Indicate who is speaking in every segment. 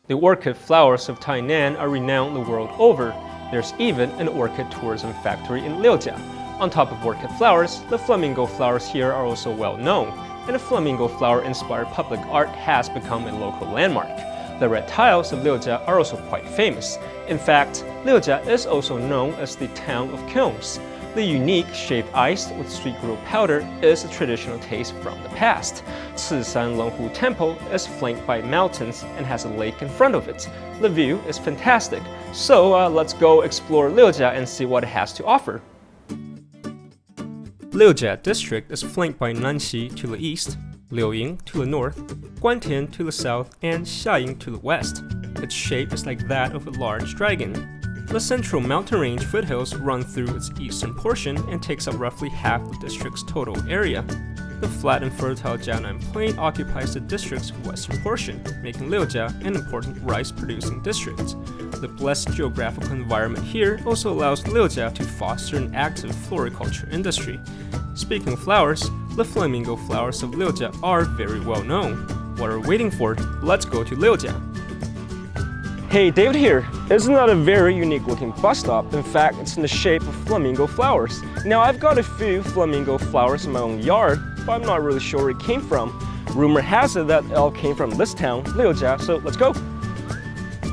Speaker 1: The orchid flowers of Tainan are renowned the world over. There's even an orchid tourism factory in Liujia. On top of orchid flowers, the flamingo flowers here are also well known, and the flamingo flower-inspired public art has become a local landmark. The red tiles of Liujia are also quite famous. In fact, Liujia is also known as the town of kilns. The unique shaved ice with sweet grilled powder is a traditional taste from the past. Cisan Longhu Temple is flanked by mountains and has a lake in front of it. The view is fantastic, so let's go explore Liujia and see what it has to offer. Liujia district is flanked by Nanxi to the east, Liuying to the north, Guantian to the south, and Xiaying to the west. Its shape is like that of a large dragon. The central mountain range foothills run through its eastern portion and takes up roughly half the district's total area. The flat and fertile Jianan Plain occupies the district's western portion, making Liujia an important rice-producing district. The blessed geographical environment here also allows Liujia to foster an active floriculture industry. Speaking of flowers, the flamingo flowers of Liujia are very well known. What are we waiting for? Let's go to Liujia. Hey, David here. Isn't that a very unique looking bus stop? In fact, it's in the shape of flamingo flowers. Now, I've got a few flamingo flowers in my own yard, but I'm not really sure where it came from. Rumor has it that it all came from this town, Liujia, so let's go.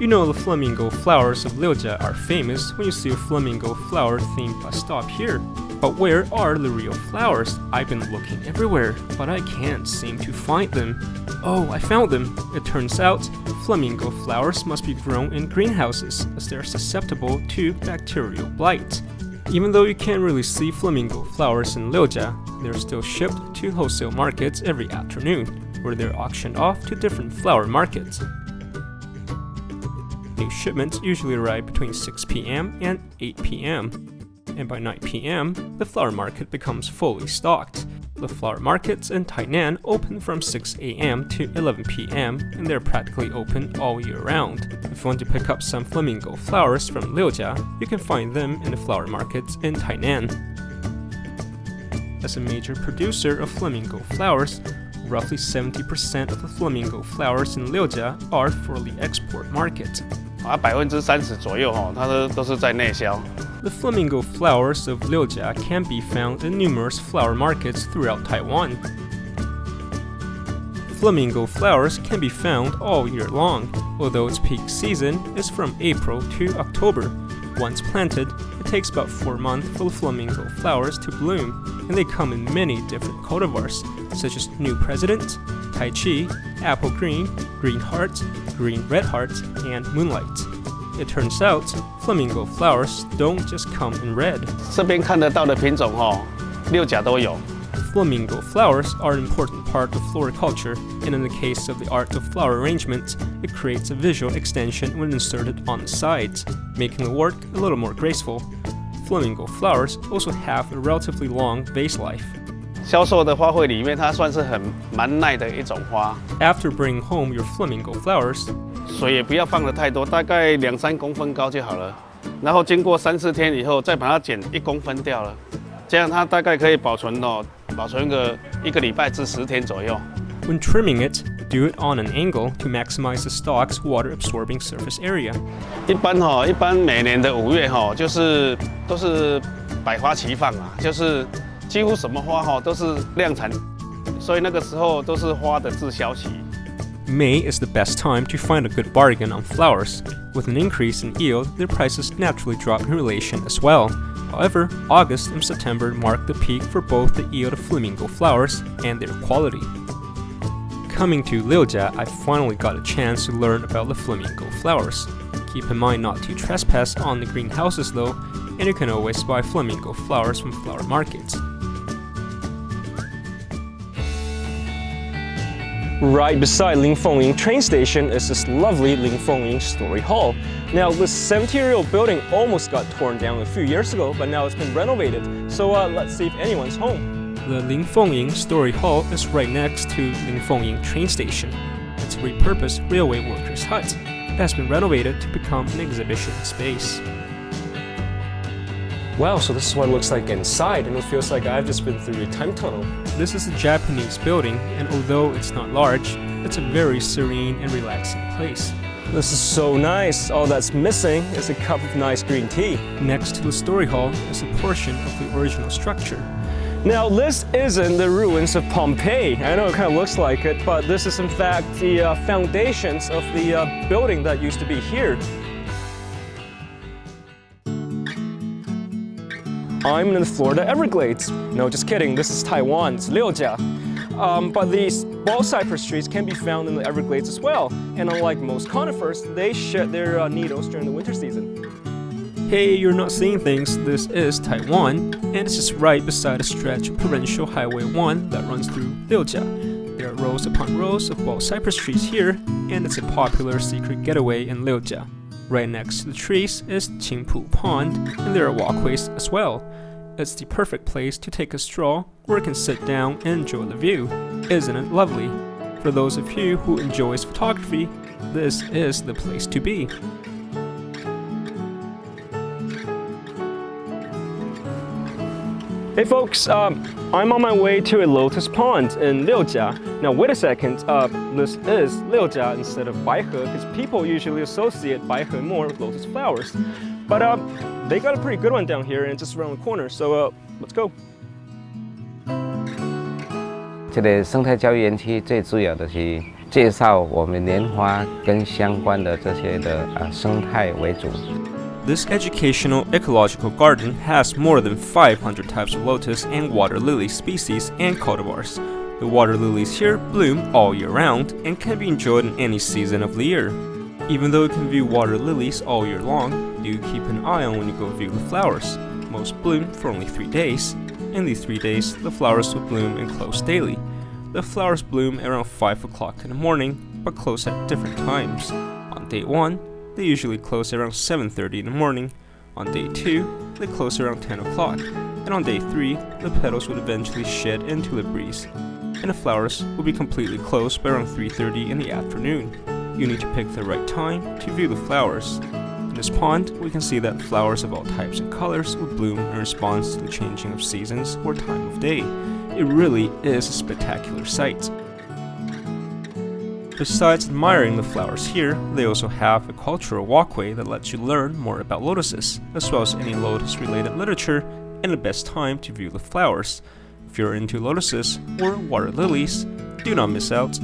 Speaker 1: You know the flamingo flowers of Liujia are famous when you see a flamingo flower themed bus stop here. But where are the real flowers? I've been looking everywhere, but I can't seem to find them. Oh, I found them! It turns out, flamingo flowers must be grown in greenhouses, as they are susceptible to bacterial blight. Even though you can't really see flamingo flowers in Liujia, they're still shipped to wholesale markets every afternoon, where they're auctioned off to different flower markets. New shipments usually arrive between 6 p.m. and 8 p.m. And by 9 p.m., the flower market becomes fully stocked. The flower markets in Tainan open from 6 a.m. to 11 p.m. and they're practically open all year round. If you want to pick up some flamingo flowers from Liujia, you can find them in the flower markets in Tainan. As a major producer of flamingo flowers, roughly 70% of the flamingo flowers in Liujia are for the export market.
Speaker 2: 30%左右它都是在内销。
Speaker 1: The flamingo flowers of Liujia can be found in numerous flower markets throughout Taiwan. Flamingo flowers can be found all year long, although its peak season is from April to October. Once planted, it takes about 4 months for the flamingo flowers to bloom, and they come in many different cultivars, such as New President, Tai Chi, Apple Green, Green Heart, Green Red Heart, and Moonlight. It turns out, flamingo flowers don't just come in red.
Speaker 2: 这边看得到的品种六甲都有。
Speaker 1: Flamingo flowers are an important part of floriculture, and in the case of the art of flower arrangement, it creates a visual extension when inserted on the sides, making the work a little more graceful. Flamingo flowers also have a relatively long vase life.
Speaker 2: 销售的花卉里面，它算是蛮耐的一种花。
Speaker 1: After bringing home your flamingo flowers,
Speaker 2: 水也不要放得太多，大概2-3公分高就好了。然后经过3-4天以后，再把它剪1公分掉了，这样它大概可以保存1个礼拜至10天左右。
Speaker 1: When trimming it, do it on an angle to maximize the stalk's water-absorbing surface area.
Speaker 2: 一般每年的5月都是百花齐放啊，就是几乎什么花都是量产，所以那个时候都是花的滞销期。
Speaker 1: May is the best time to find a good bargain on flowers. With an increase in yield, their prices naturally drop in relation as well. However, August and September mark the peak for both the yield of flamingo flowers and their quality. Coming to Liujia, I finally got a chance to learn about the flamingo flowers. Keep in mind not to trespass on the greenhouses though, and you can always buy flamingo flowers from flower markets. Right beside Lingfengying train station is this lovely Lingfengying Story Hall. Now, this 70-year-old building almost got torn down a few years ago, but now it's been renovated. So let's see if anyone's home. The Lingfengying Story Hall is right next to Lingfengying train station. It's a repurposed railway workers' hut. It has been renovated to become an exhibition space. Wow, so this is what it looks like inside, and it feels like I've just been through a time tunnel. This is a Japanese building, and although it's not large, it's a very serene and relaxing place. This is so nice. All that's missing is a cup of nice green tea. Next to the story hall is a portion of the original structure. Now, this isn't the ruins of Pompeii. I know it kind of looks like it, but this is in fact the foundations of the building that used to be here. I'm in the Florida Everglades. No, just kidding. This is Taiwan. It's Lioujia. But these bald cypress trees can be found in the Everglades as well. And unlike most conifers, they shed their needles during the winter season. Hey, you're not seeing things. This is Taiwan, and it's just right beside a stretch of Provincial Highway 1 that runs through Lioujia. There are rows upon rows of bald cypress trees here, and it's a popular secret getaway in Lioujia. Right next to the trees is Qingpu Pond, and there are walkways as well. It's the perfect place to take a stroll where you can sit down and enjoy the view. Isn't it lovely? For those of you who enjoys photography, this is the place to be. Hey folks, I'm on my way to a lotus pond in Lioujia. Now wait a second, this is Lioujia instead of Baihe, because people usually associate Baihe more with lotus flowers. But they got a pretty good one down here and just around the corner, so let's go.
Speaker 3: 这里生态教育园区最主要的是介绍我们莲花跟相关的这些的生态为主。
Speaker 1: This educational ecological garden has more than 500 types of lotus and water lily species and cultivars. The water lilies here bloom all year round and can be enjoyed in any season of the year. Even though you can view water lilies all year long, do keep an eye on when you go view the flowers. Most bloom for only 3 days. In these 3 days, the flowers will bloom and close daily. The flowers bloom around 5 o'clock in the morning, but close at different times. On day 1, they usually close around 7:30 in the morning. On day 2, they close around 10 o'clock. And on day 3, the petals would eventually shed into the breeze. And the flowers will be completely closed by around 3:30 in the afternoon. You need to pick the right time to view the flowers. In this pond, we can see that flowers of all types and colors will bloom in response to the changing of seasons or time of day. It really is a spectacular sight. Besides admiring the flowers here, they also have a cultural walkway that lets you learn more about lotuses, as well as any lotus-related literature, and the best time to view the flowers. If you're into lotuses or water lilies, do not miss out.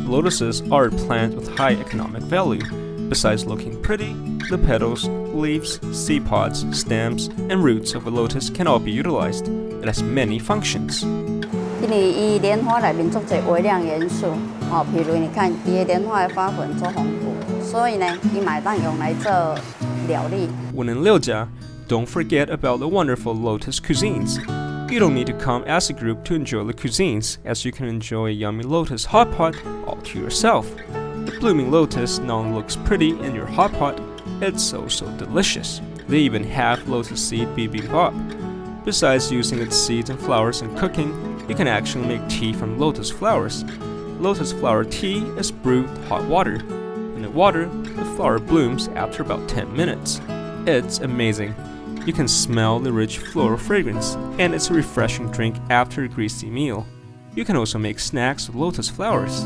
Speaker 1: Lotuses are a plant with high economic value. Besides looking pretty, the petals, leaves, seed pods, stems, and roots of a lotus can all be utilized. It has many functions.
Speaker 4: 因为伊莲花内面足侪微量元素，譬如你看伊的莲花的花粉做红骨，所以呢，伊买当用来做料理。
Speaker 1: When in Lioujia, don't forget about the wonderful lotus cuisines. You don't need to come as a group to enjoy the cuisines, as you can enjoy a yummy lotus hotpot all to yourself. The blooming lotus not only looks pretty in your hotpot, it's also delicious. They even have lotus seed bibimbap. Besides using its seeds and flowers in cooking, you can actually make tea from lotus flowers. Lotus flower tea is brewed with hot water. In the water, the flower blooms after about 10 minutes. It's amazing. You can smell the rich floral fragrance, and it's a refreshing drink after a greasy meal. You can also make snacks with lotus flowers.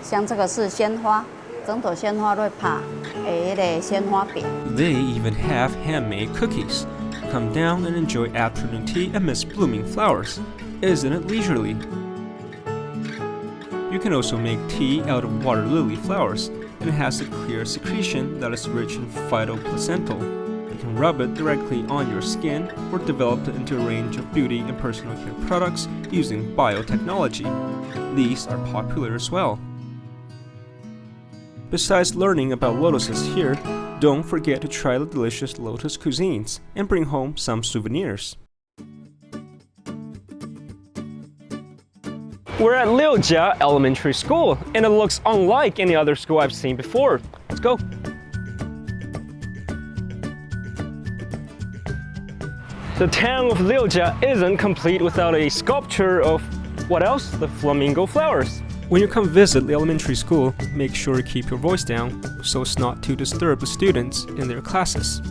Speaker 4: 像这个是鲜花，整朵鲜花会拍迄个鲜花饼。
Speaker 1: They even have handmade cookies. Come down and enjoy afternoon tea amidst blooming flowers. Isn't it leisurely? You can also make tea out of water lily flowers, and it has a clear secretion that is rich in phytoplacental. You can rub it directly on your skin or develop it into a range of beauty and personal care products using biotechnology. These are popular as well. Besides learning about lotuses here, don't forget to try the delicious lotus cuisines and bring home some souvenirs. We're at Lioujia Elementary School, and it looks unlike any other school I've seen before. Let's go. The town of Lioujia isn't complete without a sculpture of what else? The flamingo flowers. When you come visit the elementary school, make sure to keep your voice down so as not to disturb the students in their classes.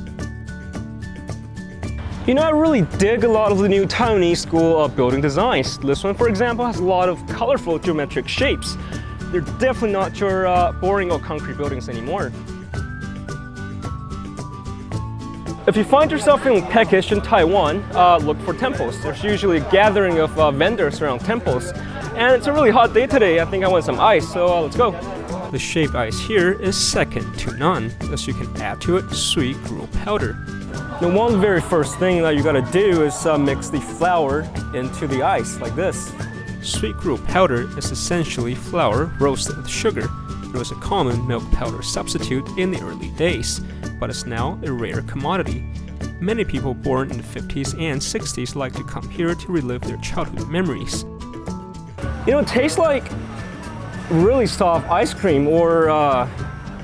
Speaker 1: You know, I really dig a lot of the new Taiwanese school building designs. This one, for example, has a lot of colorful geometric shapes. They're definitely not your boring old concrete buildings anymore. If you find yourself feeling peckish in Taiwan, look for temples. There's usually a gathering of vendors around temples. And it's a really hot day today. I think I want some ice, so let's go. The shaved ice here is second to none, as you can add to it sweet gruel powder. Now, one of the very first thing that you gotta do is mix the flour into the ice, like this. Sweet gruel powder is essentially flour roasted with sugar. It was a common milk powder substitute in the early days, but it's now a rare commodity. Many people born in the 50s and 60s like to come here to relive their childhood memories. You know, it tastes like really soft ice cream or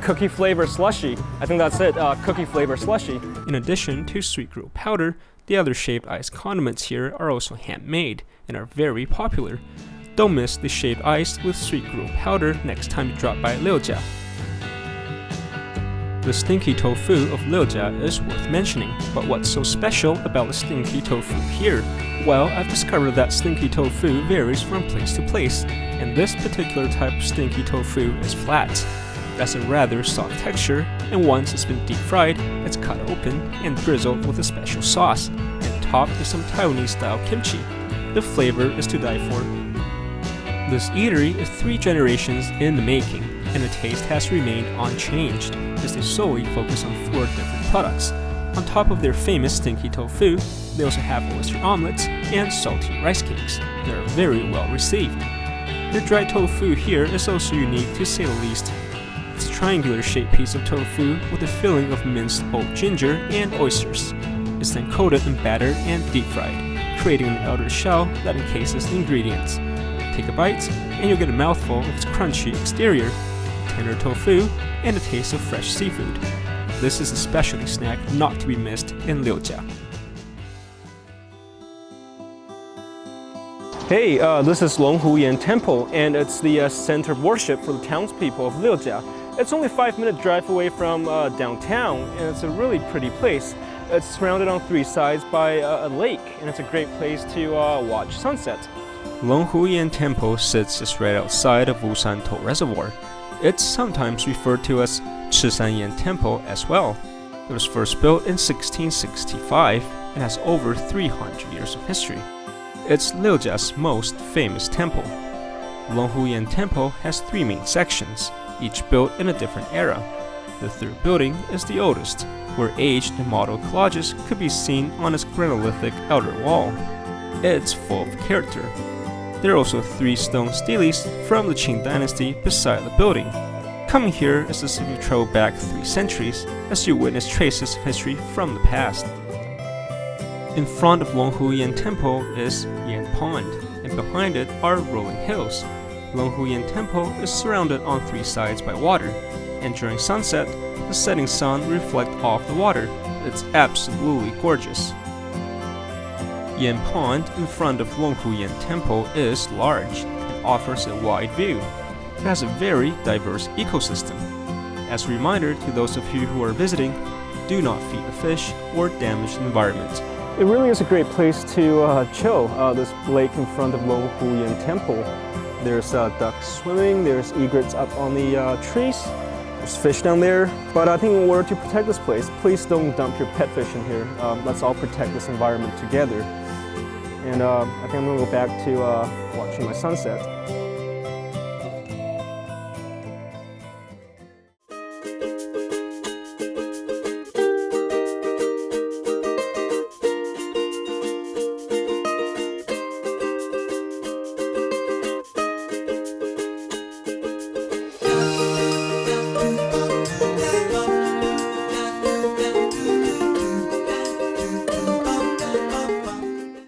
Speaker 1: cookie flavor slushy. I think that's it, cookie flavor slushy. In addition to sweet gruel powder, the other shaved ice condiments here are also handmade and are very popular. Don't miss the shaved ice with sweet gruel powder next time you drop by Lioujia. The Stinky Tofu of Lioujia is worth mentioning, but what's so special about the Stinky Tofu here? Well, I've discovered that Stinky Tofu varies from place to place, and this particular type of Stinky Tofu is flat. It has a rather soft texture, and once it's been deep fried, it's cut open and drizzled with a special sauce, and topped with some Taiwanese-style kimchi. The flavor is to die for. This eatery is 3 generations in the making, and the taste has remained unchanged, as they solely focus on 4 different products. On top of their famous Stinky Tofu, they also have oyster omelets and salty rice cakes. They are very well received. Their dried tofu here is also unique to say the least. It's a triangular-shaped piece of tofu with a filling of minced old ginger and oysters. It's then coated in batter and deep-fried, creating an outer shell that encases the ingredients. Take a bite, and you'll get a mouthful of its crunchy exterior, tender tofu, and a taste of fresh seafood. This is a specialty snack not to be missed in Lioujia. Hey, this is Longhuyan Temple, and it's the center of worship for the townspeople of Lioujia. It's only a 5-minute drive away from downtown, and it's a really pretty place. It's surrounded on 3 sides by a lake, and it's a great place to watch sunset. Longhuyan Temple sits just right outside of Wusan Toll Reservoir. It's sometimes referred to as Chisanyan Temple as well. It was first built in 1665 and has over 300 years of history. It's Liujia's most famous temple. Longhuyan Temple has 3 main sections, each built in a different era. The 3rd building is the oldest, where aged and model collages could be seen on its granolithic outer wall. It's full of character. There are also 3 stone steles from the Qing dynasty beside the building. Coming here is as if you travel back 3 centuries as you witness traces of history from the past. In front of Longhuyan Temple is Yan Pond, and behind it are rolling hills. Longhuyan Temple is surrounded on 3 sides by water, and during sunset, the setting sun reflects off the water. It's absolutely gorgeous. Yan Pond in front of Longhuyan Temple is large and offers a wide view. It has a very diverse ecosystem. As a reminder to those of you who are visiting, do not feed the fish or damage the environment. It really is a great place to chill, this lake in front of Longhuyan Temple. There's ducks swimming, there's egrets up on the trees, there's fish down there. But I think in order to protect this place, please don't dump your pet fish in here. Let's all protect this environment together. And I think I'm going to go back to watching my sunset.